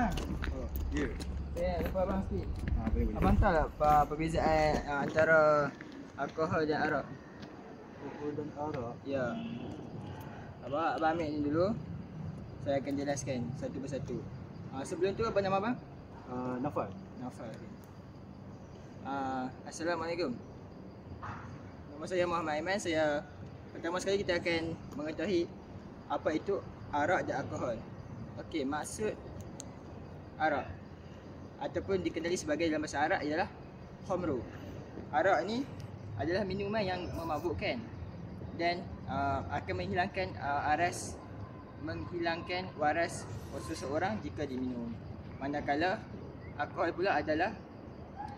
lah. Oh, ya. Saya lupa abang sikit. Boleh. Abang tahu tak perbezaan antara alkohol dan arak? Alkohol dan arak? Ya. Abang ambil ni dulu. Saya akan jelaskan satu persatu. Sebelum tu apa nama abang? Nafal. Nafal. Assalamualaikum. Nama saya Muhammad Aiman. Pertama sekali kita akan mengetahui apa itu arak dan alkohol. Okey, maksud arak ataupun dikenali sebagai dalam bahasa Arab ialah khamru. Arak ni adalah minuman yang memabukkan dan akan menghilangkan waras seseorang jika diminum. Manakala alkohol pula adalah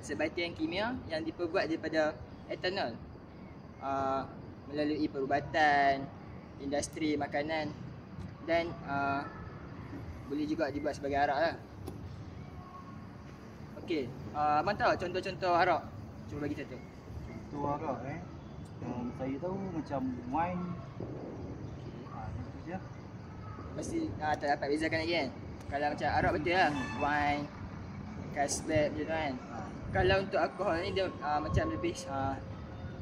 sebahagian kimia yang diperbuat daripada etanol melalui perubatan, industri makanan dan boleh juga dibuat sebagai arak lah. Okey, abang tahu contoh-contoh arak? Cuba bagi satu. Contoh arak yang saya tahu macam wine. Itu je. Mesti tak dapat bezakan lagi kan? Kalau macam arak betul lah, wine, Carlsberg macam tu kan. Kalau untuk alkohol ni dia macam lebih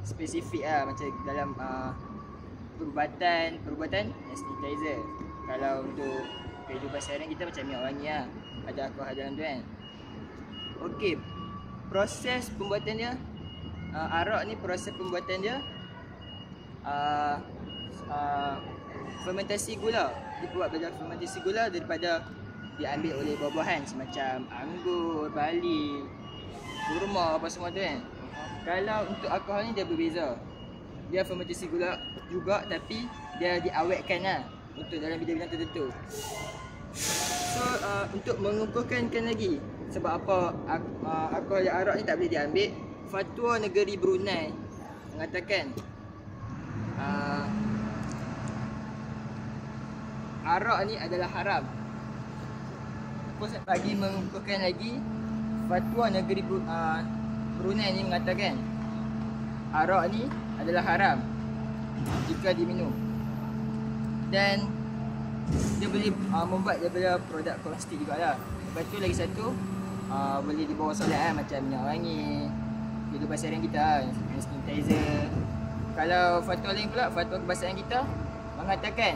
spesifik lah, macam dalam perubatan sanitizer. Kalau untuk kehidupan seharian kita macam minyak wangi lah, ada alkohol dalam tu kan. Okey, proses pembuatan dia arak ni, proses pembuatan dia fermentasi gula. Dibuat berdasarkan fermentasi gula daripada diambil oleh buah-buahan semacam anggur, barley, kurma, apa semua tu kan. Kalau untuk alkohol ni dia berbeza. Dia fermentasi gula juga tapi dia diawetkan lah untuk dalam bidang-bidang tertentu. So untuk mengukuhkan lagi sebab apa alkohol dan arak ni tak boleh diambil, fatwa negeri Brunei mengatakan arak ni adalah haram. Bagi mengukuhkan lagi, fatwa negeri Brunei ni mengatakan arak ni adalah haram jika diminum. Dan dia boleh membuat daripada produk plastik jugalah. Lepas tu lagi satu boleh dibawa solat macam minyak wangi, kehidupan seharian kita, sanitizer. Kalau fatwa lain pula, fatwa kebangsaan kita mengatakan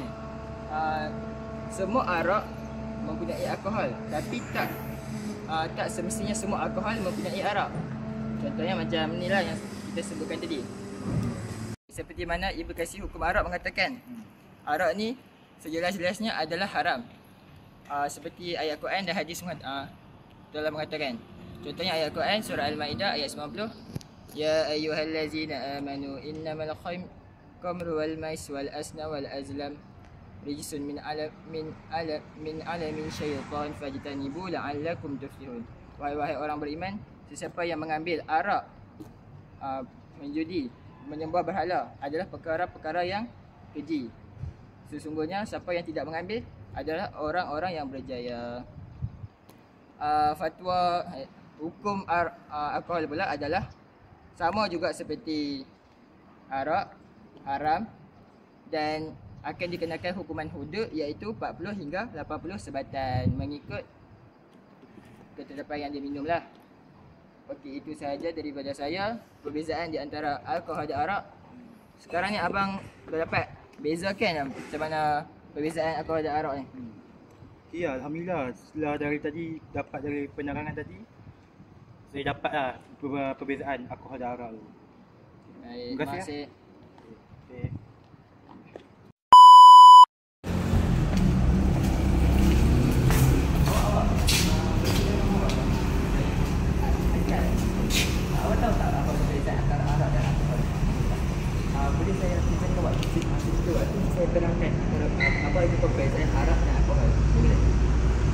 semua arak mempunyai alkohol, tapi tak semestinya semua alkohol mempunyai arak. Contohnya macam ni lah yang kita sebutkan tadi. Seperti mana implikasi hukum arak mengatakan arak ni sejelas-jelasnya adalah haram. Seperti ayat Quran dan hadis telah mengatakan. Contohnya ayat Quran surah Al-Maidah ayat 90. Ya ayyuhallazina amanu innamal khamru wal mais wal asna wal azlam rijsun min alamin syaitan fajtanibu la'allakum tuflihun. Wahai orang beriman, sesiapa yang mengambil arak, menjudi, menyembah berhala adalah perkara-perkara yang keji. Sesungguhnya siapa yang tidak mengambil adalah orang-orang yang berjaya. Fatwa hukum alkohol pula adalah sama juga seperti arak, haram dan akan dikenakan hukuman hudud iaitu 40 hingga 80 sebatan mengikut ketetapan yang diminum lah. Okey, itu sahaja daripada saya perbezaan di antara alkohol dan arak. Sekarang ni abang dah dapat bezakan macam mana perbezaan alkohol dan arak ni? Ya, alhamdulillah setelah dari tadi dapat dari penerangan tadi saya dapatlah perbezaan alkohol dan arak tu. Baik, terima kasih. Okay. Awak tahu tak apa perbezaan antara arak dan alkohol? Boleh saya ceritakan ke awak waktu saya terangkan apa itu perbezaan arak dan alkohol? Boleh?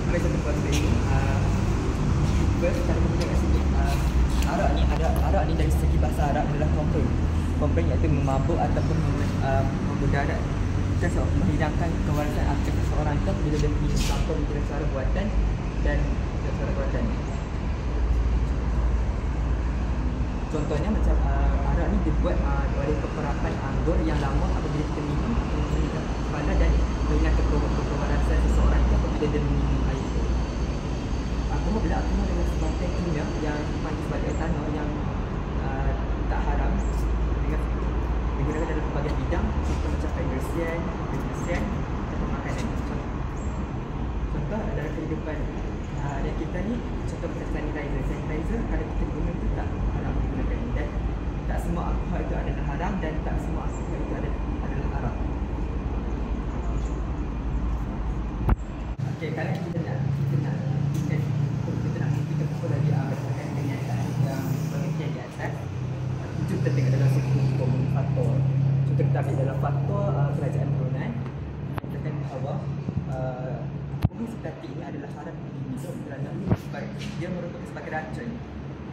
Ambil satu persen ini. First, cara menggunakan sini. Arak ni dari segi bahasa Arab adalah komplain. Komplain iaitu memabuk ataupun memudarat. Kita menghilangkan kewarasan akal seseorang itu bila dia minum tanpa menggunakan cara buatan dan cara buatan. Contohnya macam arak ni dibuat oleh peperapan anggur yang lama apabila kita minum menghilangkan kepala dan menghilangkan kewarasan seseorang itu apabila dia minum air itu. alkohol bila alkohol adalah sebagai kimia yang dipanggil sebagai etanol yang tak haram dengan digunakan dalam pelbagai bidang, contoh macam pembersihan, atau makanan. Contoh dalam kehidupan dan kita ni, contoh macam sanitizer kalau kita guna tu tak haram digunakan, dan tak semua alkohol itu adalah haram dan tak semua alkohol itu adalah haram. Okey, kalau kita nak membuktikan apa lagi berdasarkan kenyataan yang pengertian di atas, itu kita tengok dalam segi hukum fatwa. Contoh kita ambil dalam fatwa kerajaan Brunei, menyatakan bahawa alkohol sintetik ini adalah haram diminum kerana dia merupakan sebagai racun.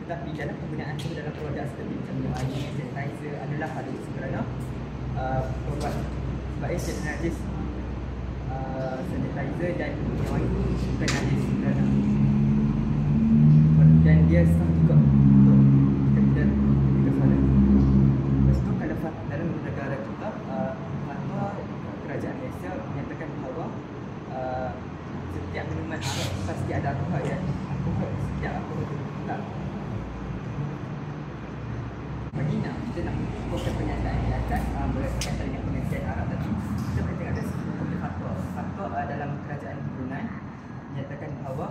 Tetapi dalam penggunaan itu dalam produk seperti macam minyak wangi, sanitizer adalah halus kerana sebab dia najis. Sanitizer dan minyak wangi bukan najis kerana dan dia sah juga untuk kita solat. Lepas tu kalau dalam negara kita, fatwa kerajaan Malaysia menyatakan bahawa setiap minuman arak pasti ada alkohol, dan setiap alkohol itu tak. Bagi kita nak mengukuhkan pernyataan di atas berdasarkan dengan pengertian arak tadi, kita boleh tengok dari segi hukum fatwa. Fatwa dalam kerajaan Brunei menyatakan bahawa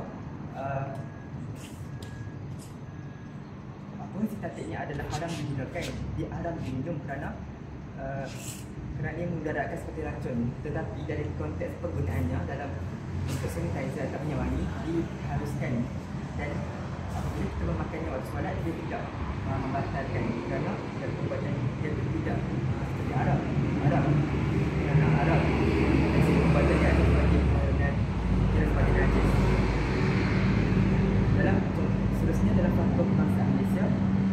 alkohol sintetiknya adalah haram digunakan, dia haram diminum kerana ia mudaratkan seperti racun. Tetapi dari konteks penggunaannya dalam untuk sanitizer atau minyak wangi diharuskan, dan apabila kita memakannya waktu solat dia tidak membatalkan kerana perbuatan dia tidak seperti Arab kerana Arab dari segi perbuatan dia ada sebagai dan dia sebagai najis. Dalam seterusnya dalam fatwa kebangsaan Malaysia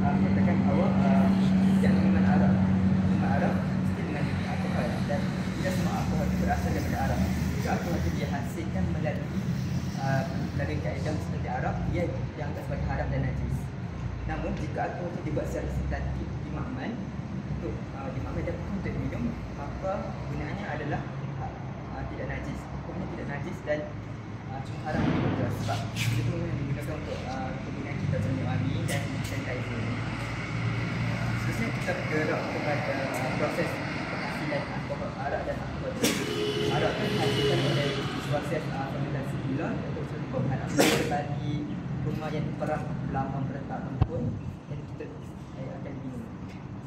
menyatakan bahawa setiap minuman Arab mesti dengan alkohol, dan tidak semua alkohol itu berasal daripada Arab. Jika alkohol itu dihasilkan melalui kaedah seperti Arab, ia dianggap sebagai haram dan najis. Namun jika alkohol itu dibuat secara sintetik dimakmal dan untuk minum, maka gunaannya adalah tidak najis. Hukumnya tidak najis dan cuma haram minum juga, sebab itu yang digunakan untuk penggunaan kita macam minyak wangi dan sanitizer. Seterusnya kita bergerak kepada proses penghasilan alkohol arak dan alkohol. Arak itu dihasilkan oleh proses fermentasi gula atau pembuatan alkohol bagi rumah yang diperah lama bertahun pun, dan kita akan minum,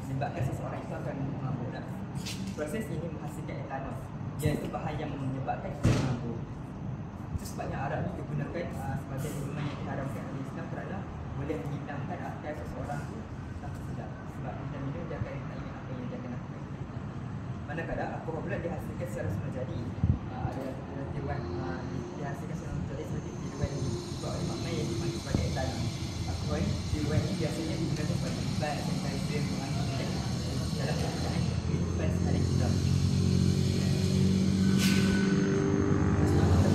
menyebabkan seseorang itu akan mabuk. Proses ini menghasilkan etanol, iaitu bahan yang menyebabkan kita mabuk. Itu sebabnya arak ini digunakan sebagai minuman yang diharamkan oleh Islam kerana boleh menghilangkan akal seseorang itu tanpa sedar. Sebab kita minum dia akan ingat apa yang dia akan lakukan. Manakala apabila dihasilkan secara sengaja, ada tiruan dihasilkan secara sengaja seperti tiruan yang dibuat oleh makna yang dipanggil sebagai etanol. Alkohol tiruan ini biasanya digunakan sebagai bahan sanitizer pengantin dalam penggunaan kehidupan sehari-hari.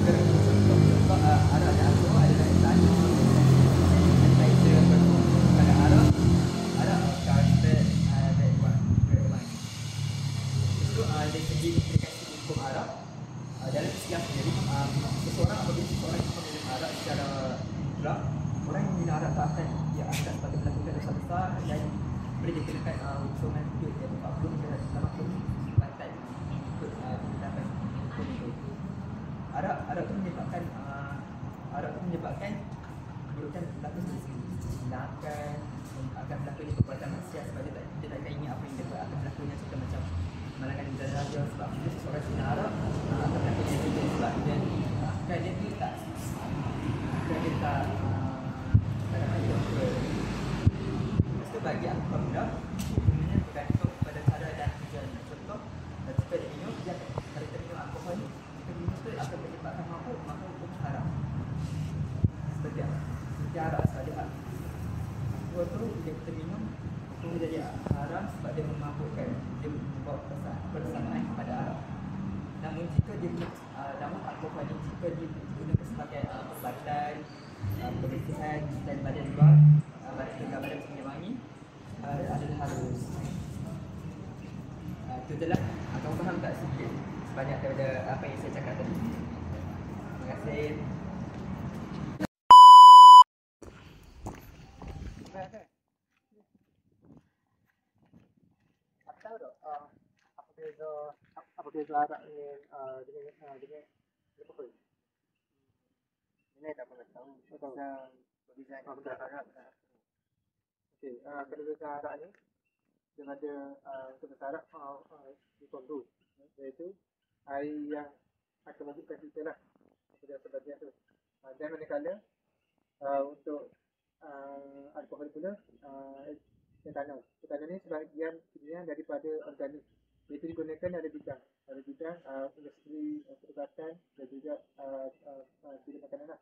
Contoh arak dan alkohol adalah etanol, sanitizer, pada arak karakter dan buat kereman. Itu dari segi implikasi hukum arak dalam Islam sendiri, seseorang apabila seseorang meminum arak secara mutlak, orang yang minum arak tak akan dia akan sebagai melakukan dosa besar dan boleh dikenakan hukuman hidup iaitu 40 hingga 80 batal ikut penetapan hukum itu. Arak itu menyebabkan keburukan berlaku silakan, akan berlaku di perbuatan maksiat sebab dia tak ingin apa yang dia buat akan berlakunya, contoh macam malangan daraja. Sebab bila seseorang minum arak akan berlaku dia sebab dia dapat hidup. Lepas tu bagi alkohol pula hukumnya bergantung kepada cara dan tujuan. Contoh jika diminum, kalau kita minum alkohol ni, jika minum tu akan menyebabkan mabuk, maka hukum haram. Seperti arak sahaja. Alkohol tu bila kita minum, hukum menjadi haram sebab dia memabukkan, dia membawa persamaan kepada arak. Namun alkohol ni jika digunakan sebagai perubatan, kebersihan dan badan luar, badan minyak wangi adalah harus. Itu je lah. Kamu faham tak sedikit sebanyak daripada apa yang saya cakap tadi? Terima kasih. apa beza arak dengan alkohol? Ini tak pernah tahu. Perbezaan antara arak dan alkohol. Okey, kalau beza arak ni dia ada untuk beza arak dikontrol, iaitu air yang akan masukkan kita lah sebagian tu. Dan manakala untuk alkohol pula etanol. Etanol ni sebahagian daripada organik. Itu digunakan ada bidang industri perubatan dan juga bidang makanan lah.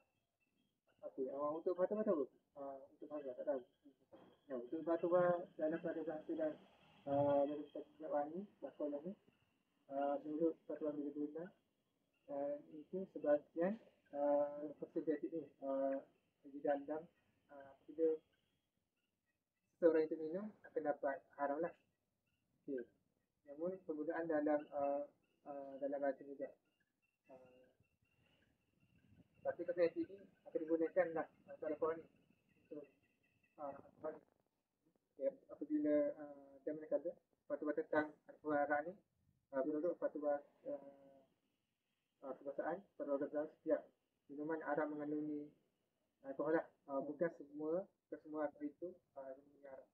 Okey, untuk batu-batu apa? Untuk bahan tak tahu. Ya, untuk batu dalam pada bahasa dan dari segi wangi bakal ni menurut peraturan guna itu sebahagian persenjatik ni di dalam apabila seseorang itu minum akan dapat haram lah. Okay. Namun penggunaan dalam bahasa juga tapi persenjatik ni akan digunakan lah alkohol ni untuk alkohol. Okay. Apabila dan manakala fatwa tentang alkohol arak ni menurut fatwa kebangsaan pada 12 setiap minuman arak mengandungi alkohol lah. Bukan semua alkohol itu mengandungi arak.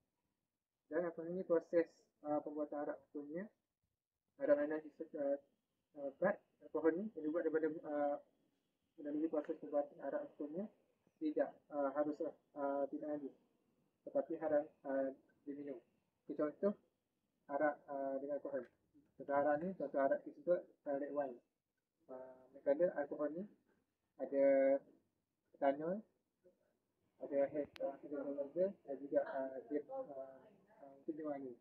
Dan apa ini proses pembuatan arak contohnya arak mana bat alkohol ni yang dibuat daripada melalui proses pembuatan arak contohnya tidak haruslah tidak najis tetapi haram diminum. Contoh arak dengan alkohol. Contoh arak ni contoh arak tersebut red wine. Manakala alkohol ni ada etanol, ada hydrogen dan juga dia untuk dia wangi.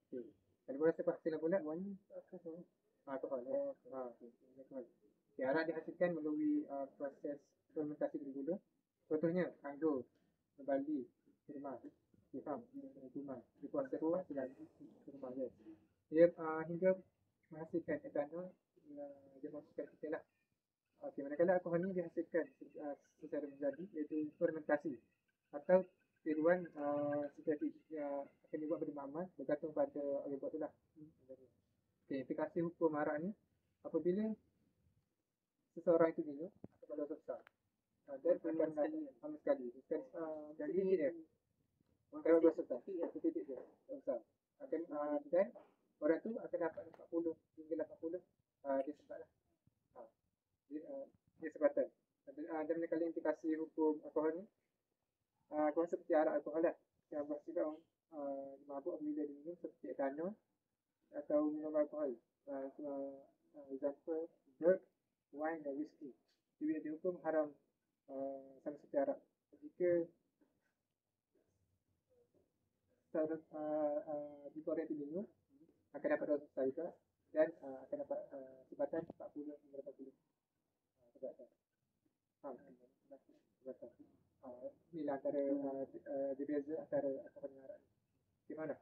Okey. Kalau boleh saya pastikan pula wangi alkohol. Okey, arak dihasilkan melalui proses fermentasi bergula. Contohnya anggur, barley, kurma. Okey, faham? Kurma. Dia proses kurma je. Dia hingga menghasilkan etanol dia masukkan kita lah. Okey, manakala alkohol ni dihasilkan secara berjadi iaitu fermentasi atau tiruan sintetik akan dibuat pada makmal bergantung pada orang buat tu lah. Okey, implikasi hukum arak ni apabila seseorang itu minum akan berdosa besar. Dan akan sekali. Jadi dia kalau berdosa besar, titik dia besar. Akan dan orang tu akan dapat 40 hingga 80 dia sebab lah. Dia sebatan. Dan manakala implikasi hukum alkohol ni kau seperti arak alkohol lah yang bersifat mabuk bila diminum seperti etanol atau minum alkohol. Example beer, wine dan whisky. Dia dihukum haram sama seperti arak. Jika dikorek diminum akan dapat dosa besar juga dan akan dapat sebatan 40 hingga 80 sebatan. Inilah antara dia beza antara alkohol dengan arak. Gimana?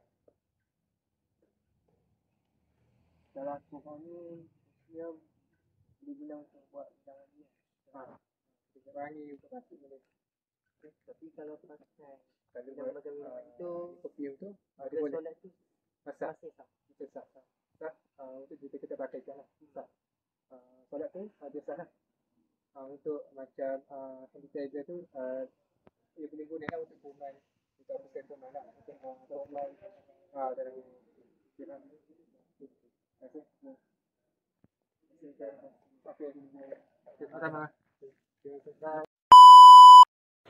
Kalau alkohol ni dia boleh guna untuk buat hidangan dia. Dia wangi untuk batuk boleh. Tapi kalau pakai Kalau macam itu perfume tu dia dia boleh solat tu masak. masih sah. Sah. Untuk kita pakai kan lah. Sah. Solat tu dia sah lah. Untuk macam sanitizer tu dia boleh guna lah untuk kuman, untuk apa kuman lah, untuk kuman dalam dalam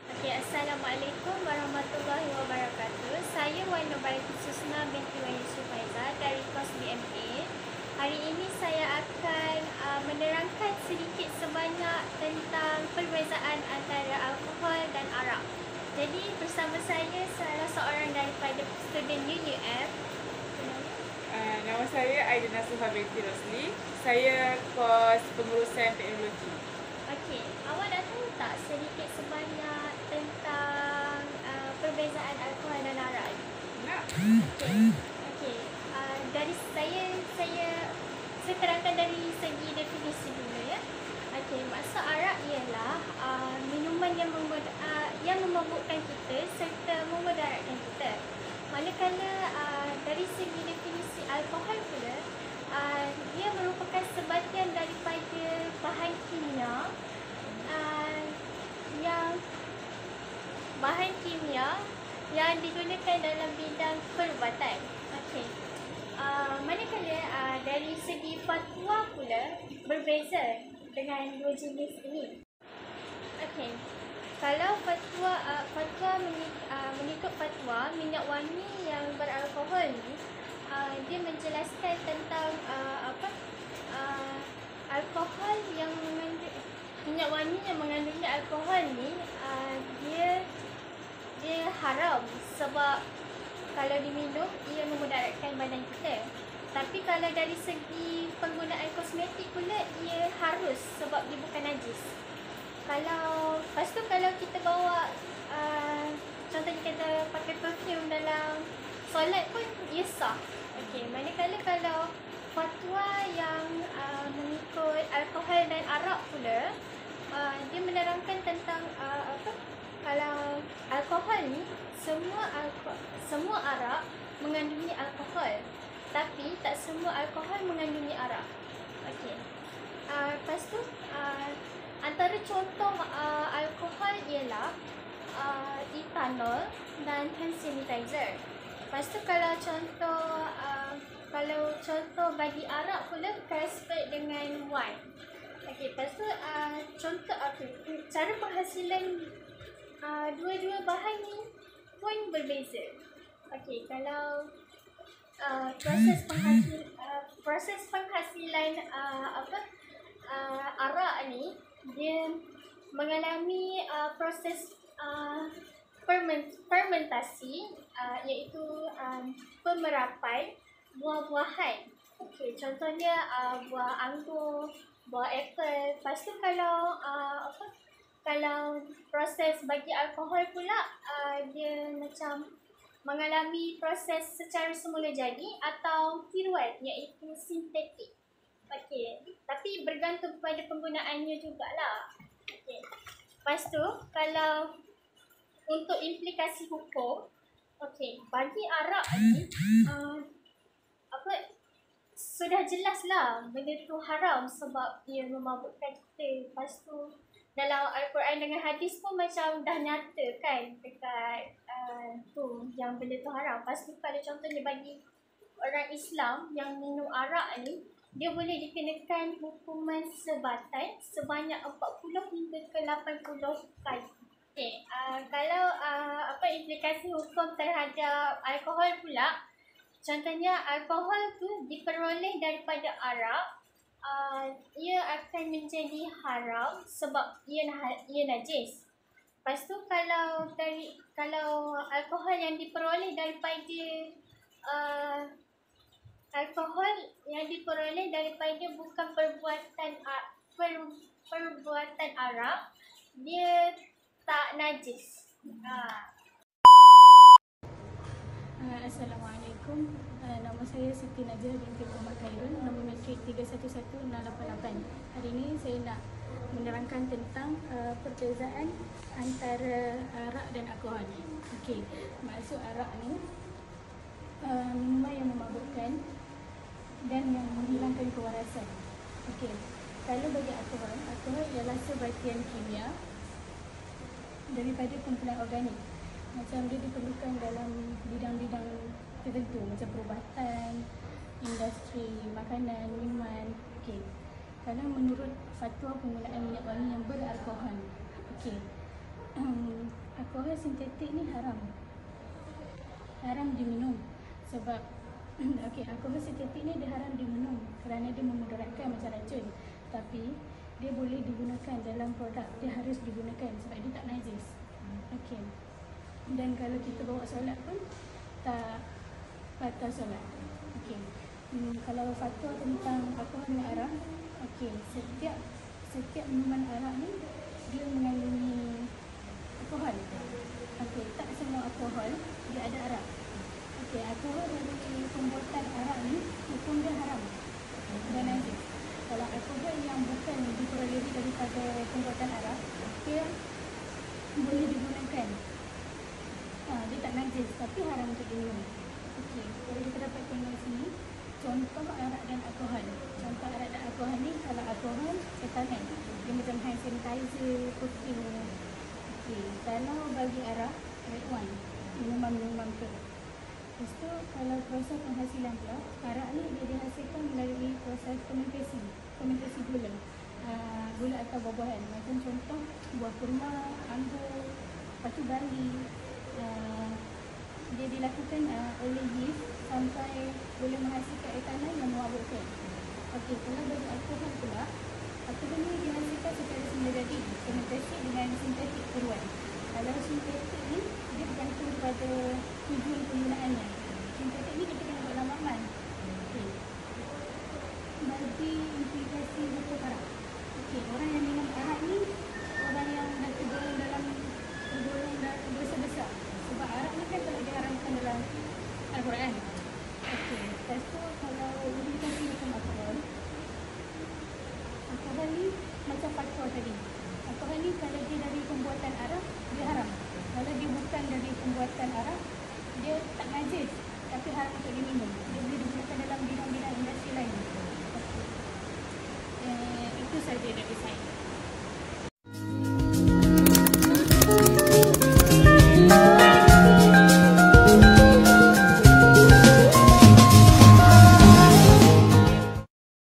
Okey, Assalamualaikum warahmatullahi wabarakatuh. Saya Wan Nurbaiti Susna binti Wan Yusuf Faizal dari kos BMA. Hari ini saya akan menerangkan sedikit sebanyak tentang perbezaan antara alkohol dan arak. Jadi bersama saya salah seorang daripada student UUF. Nama saya Aidina Suha binti Rosli. Saya kos pengurusan teknologi. Okey, awak dah tahu tak sedikit sebanyak tentang perbezaan alkohol dan arak? Nak? Okey. Dari saya terangkan dari segi definisi dulu ya. Okey, maksud arak ialah minuman yang memabukkan kita serta memudaratkan kita. Manakala dari segi definisi alkohol pula, dia merupakan sebahagian daripada bahan kimia yang digunakan dalam bidang perubatan. Okey. Manakala dari segi fatwa pula berbeza dengan dua jenis ini. Okey. Kalau fatwa mengikut fatwa minyak wangi yang beralkohol ni, dia menjelaskan tentang alkohol yang mengandung minyak wangi yang mengandungi alkohol ni, dia haram sebab kalau diminum ia memudaratkan badan kita. Tapi kalau dari segi penggunaan kosmetik pula ia harus sebab dia bukan najis. Lepas tu kalau kita bawa contohnya kita pakai perfume dalam solat pun ia sah. Okey, manakala kalau fatwa yang mengikut alkohol dan arak pula, dia menerangkan tentang kalau alkohol ni semua arak mengandungi alkohol, tapi tak semua alkohol mengandungi arak. Okey. Lepas tu antara contoh alkohol ialah ethanol dan hand sanitizer. Lepas tu kalau contoh bagi arak pula Carlsberg dengan wine. Okey, lepas tu contoh cara penghasilan dua-dua bahan ni pun berbeza. Okey, kalau proses penghasilan arak ni dia mengalami proses fermentasi, iaitu pemerapan buah-buahan. Okey, contohnya buah anggur, buah apple. Lepas tu kalau proses bagi alkohol pula, dia macam mengalami proses secara semula jadi atau tiruan, iaitu sintetik. Okey, tapi bergantung kepada penggunaannya jugalah. Okey. Lepas tu kalau untuk implikasi hukum, okey, bagi arak ni sudah jelaslah benda tu haram sebab dia memabukkan kita. Lepas tu dalam Al-Quran dengan hadis pun macam dah nyata kan dekat tu yang benda tu haram. Lepas tu kalau contohnya bagi orang Islam yang minum arak ni, dia boleh dikenakan hukuman sebatan sebanyak 40 hingga ke 80 kali. Okey, kalau implikasi hukum terhadap alkohol pula, contohnya alkohol tu diperoleh daripada arak, ia akan menjadi haram sebab ia najis. Lepas tu kalau alkohol yang diperoleh daripada bukan perbuatan arak, dia tak najis. Assalamualaikum. Nama saya Siti Najah binti Muhammad Khairul, nombor matrik 311688. Hari ini saya nak menerangkan tentang perbezaan antara arak dan alkohol. Okey, maksud arak ni minuman yang memabukkan dan yang menghilangkan kewarasan. Okey, kalau bagi alkohol ialah sebahagian kimia daripada kumpulan organik. Macam dia diperlukan dalam bidang-bidang tertentu macam perubatan, industri, makanan, minuman. Okey. Kalau menurut fatwa penggunaan minyak wangi yang beralkohol. Okey. Alkohol sintetik ni haram. Haram diminum sebab alkohol sintetik ni dia haram diminum kerana dia memudaratkan macam racun. Tapi dia boleh digunakan dalam produk, dia harus digunakan sebab dia tak najis. Okey. Dan kalau kita bawa solat pun tak batal solat. Okey. Kalau fatwa tentang alkohol dan arak, okey, setiap minuman arak ni dia mengandungi alkohol. Okey, tak semua alkohol dia ada arak. Okey, alkohol dari pembuatan arak ni hukum dia haram dan najis. Kalau alkohol yang bukan diperolehi daripada pembuatan arak, dia boleh digunakan. Dia tak najis tapi haram untuk diminum. Okey, kalau kita dapat tengok sini, contoh arak dan alkohol. Contoh arak dan alkohol ni, kalau alkohol etanan, dia macam hand sanitizer, perfume. Okey, kalau bagi arak, red wine, minuman-minuman tu. Lepas tu, kalau proses penghasilan pula, arak ni dia dihasilkan melalui proses fermentasi gula. Gula atau buah-buahan. Macam contoh, buah kurma, anggur, lepas tu barley. Dia dilakukan oleh yeast sampai boleh menghasilkan etanol yang memabukkan. Okey, kalau bagi alkohol pula, alkohol ni dihasilkan secara semula jadi, fermentasi dengan sintetik keruan. Kalau sintetik ni, dia bergantung pada tujuan penggunaannya. Sintetik ni kita kena buat laman. Okey. Bagi implikasi hukum arak. Okey, orang yang minum arak ni, orang yang dah tergolong dalam dosa besar. Sebab arak ni kan telah diharamkan dalam Al-Quran. Okey, lepas tu kalau implikasi hukum alkohol ni macam faktor tadi. Alkohol ni kalau dia dari pembuatan arak, dia haram. Kalau dia bukan dari pembuatan arak, dia tak najis, tapi haram untuk diminum. Dia boleh digunakan dalam bidang-bidang industri lain. Okey. Itu saja dari saya.